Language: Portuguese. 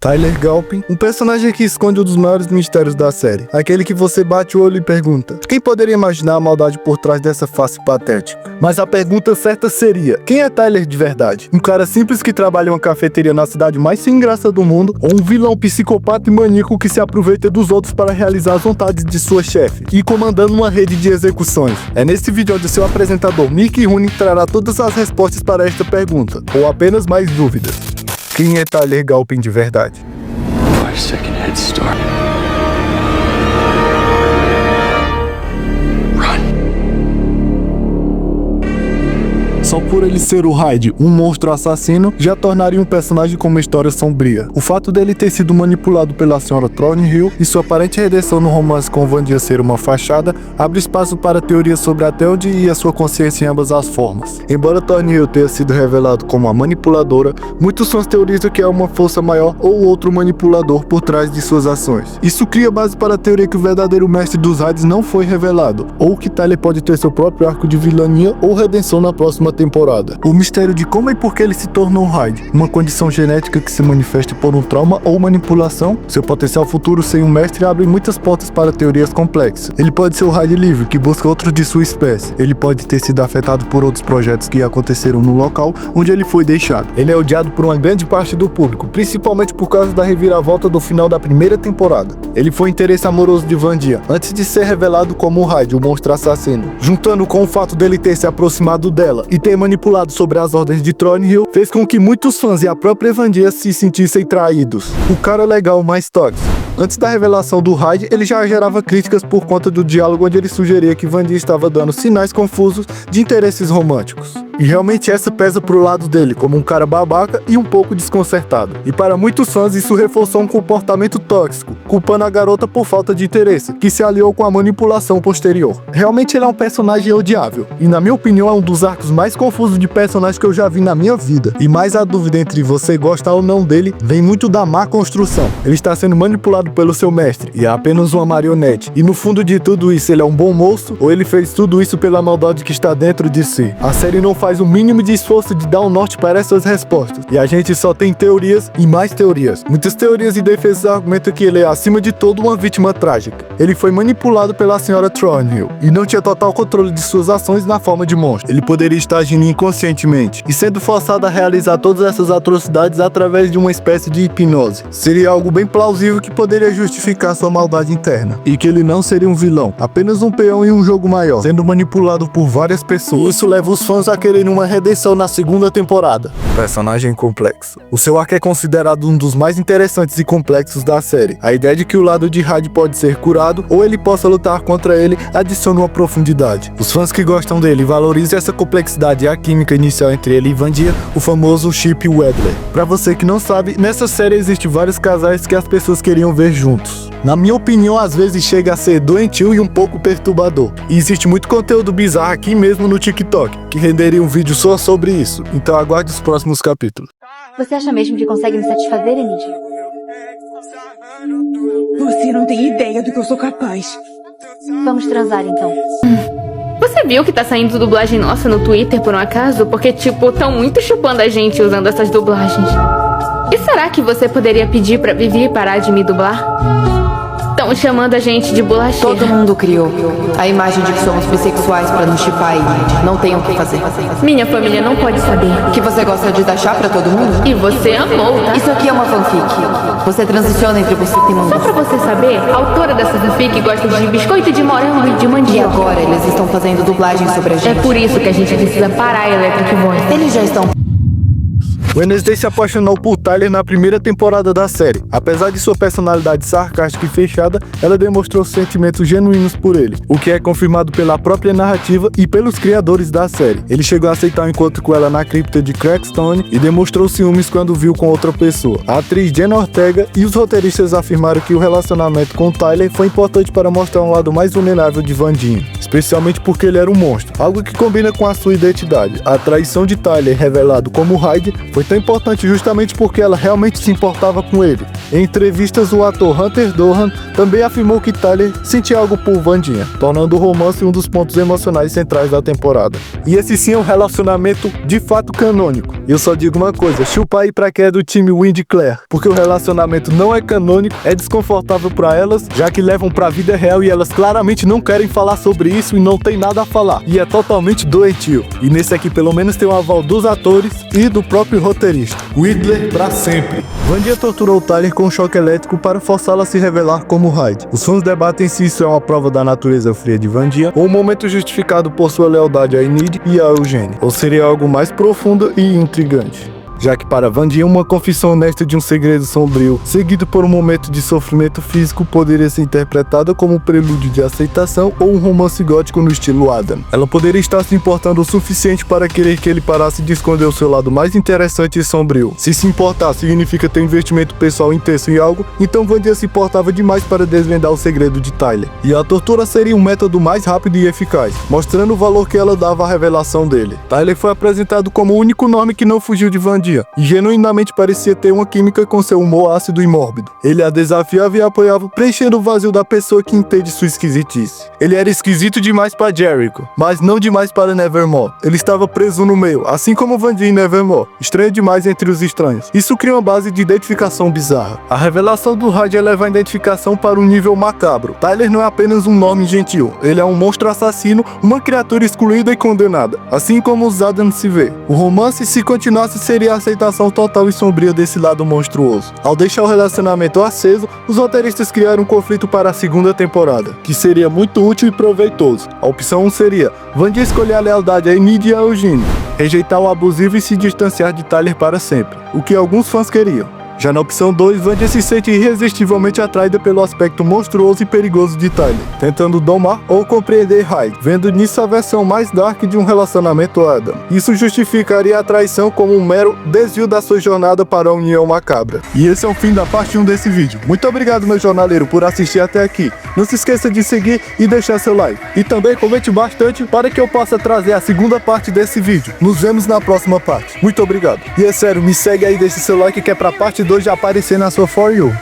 Tyler Galpin, um personagem que esconde um dos maiores mistérios da série. Aquele que você bate o olho e pergunta: quem poderia imaginar a maldade por trás dessa face patética? Mas a pergunta certa seria: quem é Tyler de verdade? Um cara simples que trabalha em uma cafeteria na cidade mais sem graça do mundo? Ou um vilão psicopata e maníaco que se aproveita dos outros para realizar as vontades de sua chefe e comandando uma rede de execuções? É nesse vídeo onde seu apresentador Mickey Rooney trará todas as respostas para esta pergunta, ou apenas mais dúvidas. Quem é Tyler Galpin de verdade? 5-second head start. Só por ele ser o Hyde, um monstro assassino, já tornaria um personagem com uma história sombria. O fato dele ter sido manipulado pela Sra. Thornhill e sua aparente redenção no romance com Vandia ser uma fachada, abre espaço para teorias sobre até onde ia sua consciência em ambas as formas. Embora Thornhill tenha sido revelado como uma manipuladora, muitos fãs teorizam que há uma força maior ou outro manipulador por trás de suas ações. Isso cria base para a teoria que o verdadeiro mestre dos Hydes não foi revelado, ou que Tyler pode ter seu próprio arco de vilania ou redenção na próxima temporada. O mistério de como e por que ele se tornou Hyde, uma condição genética que se manifesta por um trauma ou manipulação, seu potencial futuro sem um mestre abre muitas portas para teorias complexas. Ele pode ser o Hyde livre, que busca outros de sua espécie. Ele pode ter sido afetado por outros projetos que aconteceram no local onde ele foi deixado. Ele é odiado por uma grande parte do público, principalmente por causa da reviravolta do final da primeira temporada. Ele foi interesse amoroso de Vandia, antes de ser revelado como o Hyde, o monstro assassino. Juntando com o fato dele ter se aproximado dela e ter manipulado sobre as ordens de Thornhill, fez com que muitos fãs e a própria Vandia se sentissem traídos. O cara legal mais tóxico. Antes da revelação do Hyde, ele já gerava críticas por conta do diálogo onde ele sugeria que Vandia estava dando sinais confusos de interesses românticos. E realmente essa pesa pro lado dele, como um cara babaca e um pouco desconcertado. E para muitos fãs isso reforçou um comportamento tóxico, culpando a garota por falta de interesse, que se aliou com a manipulação posterior. Realmente ele é um personagem odiável, e na minha opinião é um dos arcos mais confusos de personagens que eu já vi na minha vida. E mais a dúvida entre você gostar ou não dele, vem muito da má construção. Ele está sendo manipulado pelo seu mestre, e é apenas uma marionete. E no fundo de tudo isso, ele é um bom moço, ou ele fez tudo isso pela maldade que está dentro de si? A série não faz o mínimo de esforço de dar um norte para essas respostas, e a gente só tem teorias e mais teorias. Muitas teorias e defesas argumentam que ele é, acima de tudo, uma vítima trágica. Ele foi manipulado pela Sra. Thornhill, e não tinha total controle de suas ações na forma de monstro. Ele poderia estar agindo inconscientemente, e sendo forçado a realizar todas essas atrocidades através de uma espécie de hipnose. Seria algo bem plausível que poderia justificar sua maldade interna, e que ele não seria um vilão, apenas um peão em um jogo maior, sendo manipulado por várias pessoas. Isso leva os fãs a quererem uma redenção na segunda temporada. Personagem complexo. O seu arco é considerado um dos mais interessantes e complexos da série. A ideia de que o lado de Hyde pode ser curado, ou ele possa lutar contra ele, adiciona uma profundidade. Os fãs que gostam dele valorizam essa complexidade e a química inicial entre ele e Vandia, o famoso Chip Wedley. Pra você que não sabe, nessa série existem vários casais que as pessoas queriam ver juntos. Na minha opinião, às vezes chega a ser doentio e um pouco perturbador. E existe muito conteúdo bizarro aqui mesmo no TikTok, que renderia um vídeo só sobre isso. Então aguarde os próximos capítulos. Você acha mesmo que consegue me satisfazer, Enidio? Você não tem ideia do que eu sou capaz. Vamos transar, então. Você viu que tá saindo dublagem nossa no Twitter por um acaso? Porque, tipo, tão muito chupando a gente usando essas dublagens. E será que você poderia pedir pra Vivi parar de me dublar? Estão chamando a gente de bolacheira. Todo mundo criou a imagem de que somos bissexuais pra nos chipar e não tem o que fazer. Minha família não pode saber. Que você gosta de dar chá pra todo mundo? E você amou, tá? Isso aqui é uma fanfic. Você transiciona entre você e mundo. Só pra você saber, a autora dessa fanfic gosta de biscoito de morango e de E mandioca. agora eles estão fazendo dublagem sobre a É gente. por isso que a gente precisa parar a Electric Voice. Eles já estão... Wednesday se apaixonou por Tyler na primeira temporada da série. Apesar de sua personalidade sarcástica e fechada, ela demonstrou sentimentos genuínos por ele, o que é confirmado pela própria narrativa e pelos criadores da série. Ele chegou a aceitar um encontro com ela na cripta de Crackstone e demonstrou ciúmes quando viu com outra pessoa. A atriz Jenna Ortega e os roteiristas afirmaram que o relacionamento com Tyler foi importante para mostrar um lado mais vulnerável de Vandinha, especialmente porque ele era um monstro, algo que combina com a sua identidade. A traição de Tyler, revelado como Hyde, foi tão importante justamente porque ela realmente se importava com ele. Em entrevistas, o ator Hunter Dohan também afirmou que Tyler sentia algo por Vandinha, tornando o romance um dos pontos emocionais centrais da temporada. E esse sim é um relacionamento de fato canônico. Eu só digo uma coisa, chupa aí pra quem é do time Wind e Claire, porque o relacionamento não é canônico, é desconfortável pra elas, já que levam pra vida real e elas claramente não querem falar sobre isso e não tem nada a falar. E é totalmente doentio. E nesse aqui pelo menos tem o aval dos atores e do próprio roteirista. Whittler pra sempre. Vandinha torturou Tyler com um choque elétrico para forçá-la a se revelar como Hyde. Os fãs debatem se isso é uma prova da natureza fria de Vandinha ou um momento justificado por sua lealdade a Enid e a Eugene, ou seria algo mais profundo e intrigante. Já que para Vandinha uma confissão honesta de um segredo sombrio, seguido por um momento de sofrimento físico, poderia ser interpretada como um prelúdio de aceitação ou um romance gótico no estilo Adam. Ela poderia estar se importando o suficiente para querer que ele parasse de esconder o seu lado mais interessante e sombrio. Se importar significa ter investimento pessoal intenso em algo, então Vandinha se importava demais para desvendar o segredo de Tyler. E a tortura seria um método mais rápido e eficaz, mostrando o valor que ela dava à revelação dele. Tyler foi apresentado como o único nome que não fugiu de Vandinha, e genuinamente parecia ter uma química com seu humor ácido e mórbido. Ele a desafiava e a apoiava, preenchendo o vazio da pessoa que entende sua esquisitice. Ele era esquisito demais para Jericho, mas não demais para Nevermore. Ele estava preso no meio, assim como Vandinha e Nevermore, estranho demais entre os estranhos. Isso cria uma base de identificação bizarra. A revelação do Hyde eleva a identificação para um nível macabro. Tyler não é apenas um nome gentil, ele é um monstro assassino, uma criatura excluída e condenada, assim como os Adam se vê. O romance, se continuasse, seria a aceitação total e sombria desse lado monstruoso. Ao deixar o relacionamento aceso, os roteiristas criaram um conflito para a segunda temporada, que seria muito útil e proveitoso. A opção 1 seria Vandinha escolher a lealdade a Enid e a Eugene, rejeitar o abusivo e se distanciar de Tyler para sempre, o que alguns fãs queriam. Já na opção 2, Vandinha se sente irresistivelmente atraída pelo aspecto monstruoso e perigoso de Tyler, tentando domar ou compreender Hyde, vendo nisso a versão mais dark de um relacionamento Adam. Isso justificaria a traição como um mero desvio da sua jornada para a união macabra. E esse é o fim da parte 1 desse vídeo. Muito obrigado, meu jornaleiro, por assistir até aqui. Não se esqueça de seguir e deixar seu like. E também comente bastante para que eu possa trazer a segunda parte desse vídeo. Nos vemos na próxima parte. Muito obrigado. E é sério, me segue aí, deixa seu like que é pra parte 2 já aparecer na sua For You.